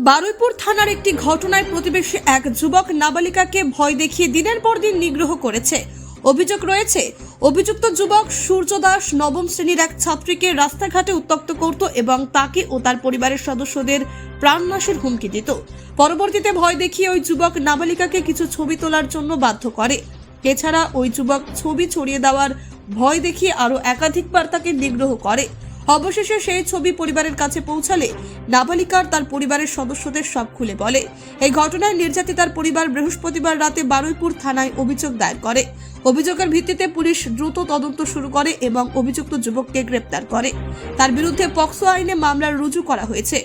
বারুইপুর থানার একটি ঘটনায় প্রতিবেশী এক যুবক নাবালিকাকে ভয় দেখিয়ে দিনের পর দিন নিগ্রহ করেছে। অভিযোগ রয়েছে, অভিযুক্ত যুবক সূর্য দাস নবম শ্রেণীর এক ছাত্রীকে রাস্তাঘাটে উত্ত্যক্ত করত এবং তাকে ও তার পরিবারের সদস্যদের প্রাণনাশের হুমকি দিত। পরবর্তীতে ভয় দেখিয়ে ওই যুবক নাবালিকাকে কিছু ছবি তোলার জন্য বাধ্য করে। এছাড়া ওই যুবক ছবি ছড়িয়ে দেওয়ার ভয় দেখিয়ে আরও একাধিকবার তাকে নিগ্রহ করে। অবশেষে সেই ছবি পরিবারের কাছে পৌঁছালে নাবালিকার তার পরিবারের সদস্যদের সব খুলে বলে। এই ঘটনায় নির্যাতিতার পরিবার বৃহস্পতিবার রাতে বারুইপুর থানায় অভিযোগ দায়ের করে। অভিযোগের ভিত্তিতে পুলিশ দ্রুত তদন্ত শুরু করে এবং অভিযুক্ত যুবককে গ্রেপ্তার করে। তার বিরুদ্ধে পক্সো আইনে মামলা রুজু করা হয়েছে।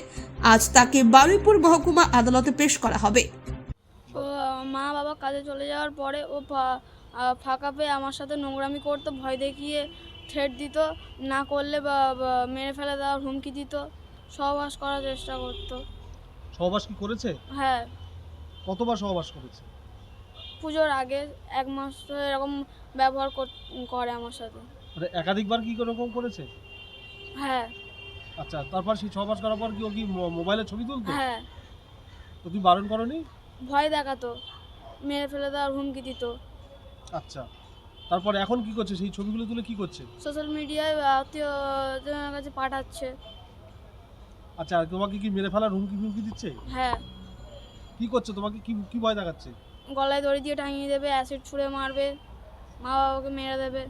আজ তাকে বারুইপুর মহকুমা আদালতে পেশ করা হবে। ও মা বাবা কাজে চলে যাওয়ার পরে ও ফাঁকা পেয়ে আমার সাথে নোংরামি করতো, ভয় দেখিয়ে থ্রেট দিত, না করলে বা মেরে ফেলে দেওয়ার হুমকি দিত, সহবাস করার চেষ্টা করতো। সহবাস কি করেছে? হ্যাঁ, কতবার সহবাস করেছে? পুজোর আগে 1 মাস তো এরকম ব্যবহার করে আমার সাথে। মানে একাধিকবার কি এরকম করেছে? হ্যাঁ আচ্ছা, তারপর সেই সহবাস করার পর কি ও কি মোবাইলে ছবি তুলতো? হ্যাঁ, তো তুমি বারণ করনি? ভয় দেখাতো, মেরে ফেলে দেওয়ার হুমকি দিত। আচ্ছা, তারপর এখন কি করছে? সেই ছবিগুলো তুলে কি করছে? সোশ্যাল মিডিয়ায় আত্মীয়জনের কাছে পাঠাচ্ছে। আচ্ছা, আর তোমাকে কি মেরে ফেলার হুমকি দিচ্ছে? হ্যাঁ, কি করছে? তোমাকে কি কি ভয় দেখাচ্ছে? গলায় দড়ি দিয়ে টাঙিয়ে দেবে, অ্যাসিড ছুঁড়ে মারবে, মা বাবাকে মেরে দেবে।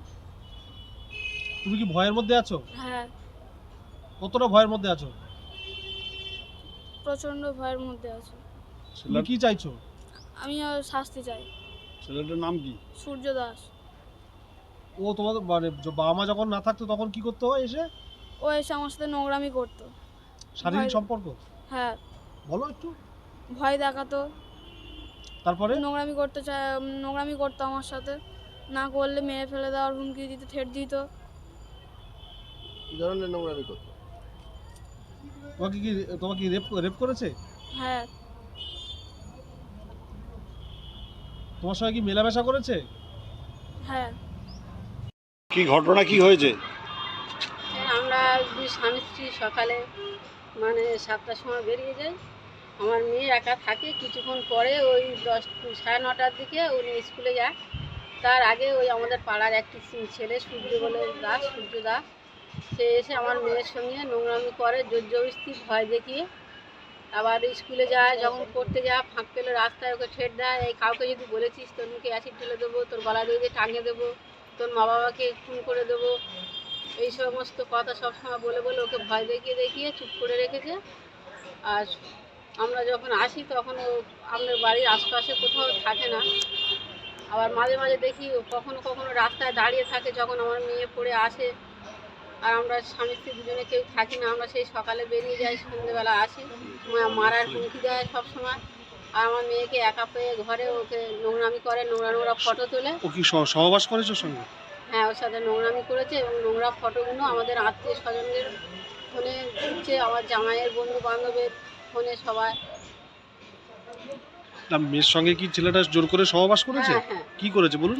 তুমি কি ভয়ের মধ্যে আছো? হ্যাঁ, কতটা ভয়ের মধ্যে আছো? প্রচন্ড ভয়ের মধ্যে আছে। তুমি কি চাইছো? আমি শাস্তি চাই। ছেলেটার নাম কি? সূর্য দাস। ও তোমাদের মানে বাবা মা যখন না থাকতো তখন কি করতে হয় এসে? ও এসে আমার সাথে নোংরামি করতো। শারীরিক ভয়- সম্পর্ক? হ্যাঁ, বলো একটু। ভয় দেখাতো, তারপরে নোংরামি করতো আমার সাথে, না করলে মেরে ফেলে দেওয়ার হুমকি দিত, থ্রেট দিত। কি ধরনের নোংরামি করতো? তোমাকে কি রেপ করেছে? হ্যাঁ, তোমার সঙ্গে কি মেলামেশা করেছে? হ্যাঁ। কি ঘটনা কি হয়েছে? আমরা দুই স্বামী স্ত্রী সকালে মানে 7টার সময় বেরিয়ে যাই। আমার মেয়ে একা থাকে, কিছুক্ষণ পরে ওই 9:30টার দিকে উনি স্কুলে যায়। তার আগে ওই আমাদের পাড়ার একটি ছেলে সূর্য দাস, সে এসে আমার মেয়ের সঙ্গে নোংরামি করে, জোরজবরদস্তি ভয় দেখিয়ে। আবার স্কুলে যায়, যখন পড়তে যায় ফাঁক পেলে রাস্তায় ওকে ঠেট দেয়, এই কাউকে যদি বলেছিস তোর মুখে অ্যাসিড ঢেলে দেবো, তোর গলা দিয়ে টাঙিয়ে দেবো, তোর মা বাবাকে খুন করে দেবো, এই সমস্ত কথা সবসময় বলে ওকে ভয় দেখিয়ে চুপ করে রেখেছে। আর আমরা যখন আসি তখন ও আমাদের বাড়ির আশপাশে কোথাও থাকে না। আবার মাঝে মাঝে দেখি কখনো রাস্তায় দাঁড়িয়ে থাকে যখন আমার মেয়ে পড়ে আসে। আর আমরা স্বামী স্ত্রী দুজনে কেউ থাকি না, আমরা সেই সকালে বেরিয়ে যাই, সন্ধ্যেবেলা আসি। মারার হুমকি দেয় সবসময়। আর আমার মেয়েকে একা পেয়ে ঘরে ওকে নোংরামি করে, নোংরা ফটো তোলে। ও কি সহবাস করেছে ওর সঙ্গে? হ্যাঁ, ওর সাথে নোংরামি করেছে এবং নোংরা ফটোগুলো আমাদের আত্মীয় স্বজনদের ফোনে দিচ্ছে, আমার জামাইয়ের বন্ধু বান্ধবের ফোনে সবাই। না, মেয়ের সঙ্গে কি ছেলেটা জোর করে সহবাস করেছে? হ্যাঁ, হ্যাঁ। কি করেছে বলুন?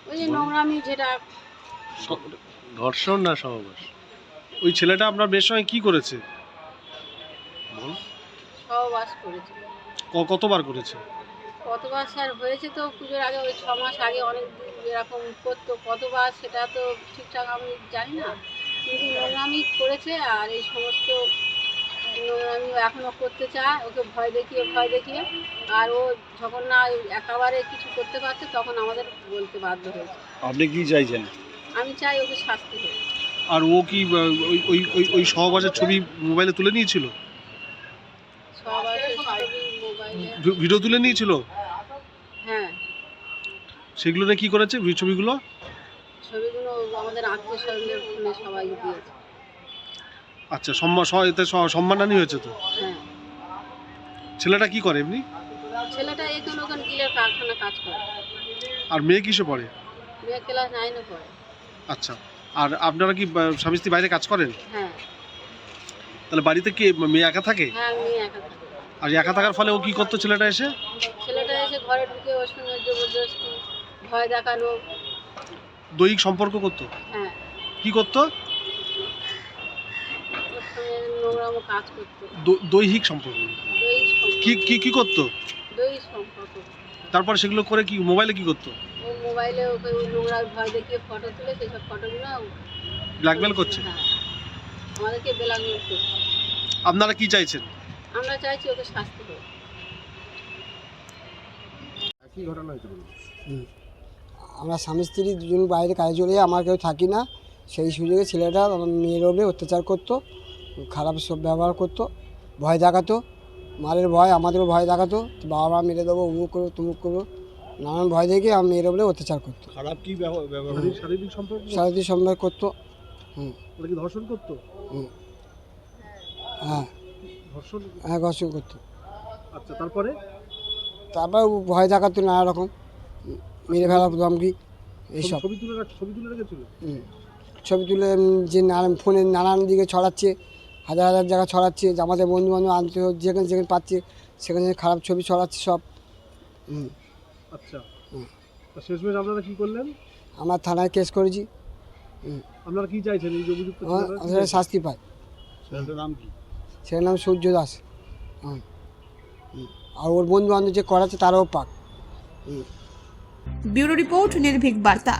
ওই যে নোংরামি, যেটা ধর্ষণ না সহবাস? ওই ছেলেটা আপনার মেয়ের সঙ্গে কি করেছে? সহবাস করেছে। কতবার করেছে? কতবার স্যার হয়েছে তো পুজোর আগে, ওই 6 মাস আগে অনেক দিন এরকম করতো, কতবার সেটা তো ঠিকঠাক আমি জানি না, কিন্তু নোংরামি করেছে। আর এই সমস্ত নোংরামি এখনও করতে চায়, ওকে ভয় দেখিয়ে। আর ও যখন না একেবারে কিছু করতে পারছে তখন আমাদের বলতে বাধ্য হয়েছে। আপনি কি চাইছেন? আমি চাই ওকে শাস্তি হোক। আর ও কি ওই সহবাসের ছবি মোবাইলে তুলে নিয়েছিল? সহবাসের ছবি মোবাইলে, ভিডিও তুলে নিয়েছিল? হ্যাঁ, সেগুলো নিয়ে কি করেছে ছবিগুলো? ছবিগুলো আমাদের আত্মীয় স্বজনদের ফোনে সবাই দিয়েছে। আচ্ছা, এতে সম্মানহানি হয়েছে তো? হ্যাঁ, ছেলেটা কি করে এমনি? ছেলেটা এখানে গিলের কারখানা কাজ করে। আর মেয়ে কিসে পড়ে? মেয়ে ক্লাস 9-এ পড়ে। আচ্ছা, আর আপনারা কি স্বামী স্ত্রী বাইরে কাজ করেন? হ্যাঁ, তাহলে বাড়িতে কি মেয়ে একা থাকে? হ্যাঁ, মেয়ে একা থাকে। আর একা থাকার ফলে ও কি করতো ছেলেটা এসে? ছেলেটা এসে ঘরে ঢুকে ওর সঙ্গে জবরদস্তি ভয় দেখানো। দৈহিক সম্পর্ক করতো? হ্যাঁ, কি করতো? ওর সঙ্গে নোংরাম কাজ করতো, দৈহিক সম্পর্ক কি কি কি করতো? দৈহিক সম্পর্ক। তারপর সেগুলো করে কি মোবাইলে কি করতো? ও মোবাইলে ওকে ওই নোংরা ভয় দেখিয়ে ফটো তুলে সেসব ফটোগুলো ব্ল্যাকমেল করছে? হ্যাঁ, আমাদেরকে ব্ল্যাকমেল করছে। আপনারা কি চাইছেন? আমরা চাইছি ওকে শাস্তি হোক। কি ঘটনা হয়েছে বলুন? আমরা স্বামী স্ত্রী দুজন বাইরে কাজে চলে যাই, আমার কেউ থাকি না। সেই সুযোগে ছেলেটা আমার মেয়ের ওপরে অত্যাচার করতো, খারাপ সব ব্যবহার করতো, ভয় দেখাতো, মারের ভয়, আমাদেরও ভয় দেখাতো, বাবা মা মেরে দেবো, উমুক করবো তুমুক করবো, নানান ভয় দেখে আমার মেয়ের ওপরে অত্যাচার করতো, খারাপ কি ব্যবহার? শারীরিক সম্পর্ক? সারাদিন সম্মান করতো। ওরা কি ধর্ষণ করতো? হ্যাঁ ধর্ষণ? হ্যাঁ ঘর্ষণ করতো। আচ্ছা, তারপরে? তারপর ভয় দেখাতো নানা রকম, মেরে ফেলা ধমকি এইসব। ছবি তুলে রেখেছিল? ছবি তুলে যে নানান ফোনে নানান দিকে ছড়াচ্ছে, হাজার হাজার জায়গা ছড়াচ্ছে, যে আমাদের বন্ধু বান্ধব আনতে যেখানে যেখানে পাচ্ছে সেখানে খারাপ ছবি ছড়াচ্ছে সব। আচ্ছা, তা শেষমেশ আপনারা কি করলেন? আমরা থানায় কেস করেছি। আপনারা কি চাইছেন এই যে অভিযুক্ত আমরা শাস্তি পাই। ছেলেটার নাম কি? সেটার নাম সূর্য দাস। আর ওর বন্ধু বান্ধব যে করাচ্ছে তারাও পাক। ব্যুরো রিপোর্ট, নির্ভীক বার্তা।